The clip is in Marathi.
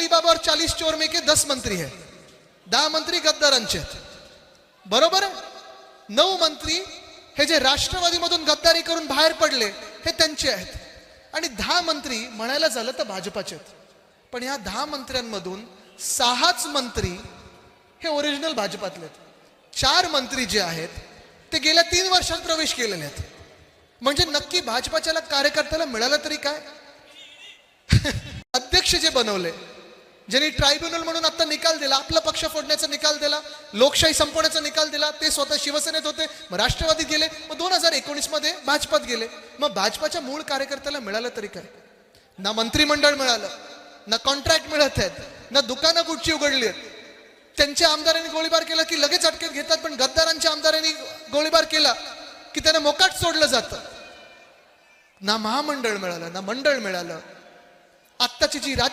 अलीबाबा और 40 चोर में के 10 मंत्री है, 10 मंत्री गद्दारांचे आहेत, बरोबर आहे. 9 मंत्री हे जे राष्ट्रवादीमधून गद्दारी करून बाहेर पडले हे त्यांचे आहेत, आणि 10 मंत्री म्हणायला झालं तर भाजपाचे आहेत. पण या 10 मंत्र्यांमधून 6च मंत्री हे ओरिजिनल भाजपातले आहेत. 4 मंत्री जे आहेत ते गेल्या 3 वर्षात प्रवेश केलेले आहेत. म्हणजे नक्की भाजपाच्या कार्यकर्त्याला मिळालं तरी काय? अध्यक्ष जे बनवले, ज्यांनी ट्रायब्युनल म्हणून आता निकाल दिला, आपला पक्ष फोडण्याचा निकाल दिला, लोकशाही संपवण्याचा निकाल दिला, ते स्वतः शिवसेनेत होते, मग राष्ट्रवादीत गेले, मग 2019 मध्ये भाजपात गेले. मग भाजपाच्या मूळ कार्यकर्त्याला मिळालं तरी काय? ना मंत्रिमंडळ मिळालं, ना कॉन्ट्रॅक्ट मिळत आहेत, ना दुकानं कुठची उघडली आहेत. त्यांच्या आमदारांनी गोळीबार केला की लगेच अटकेत घेतात, पण गद्दारांच्या आमदारांनी गोळीबार केला की त्यांना मोकाट सोडलं जातं. ना महामंडळ मिळालं, ना मंडळ मिळालं. आत्ताची जी राज्य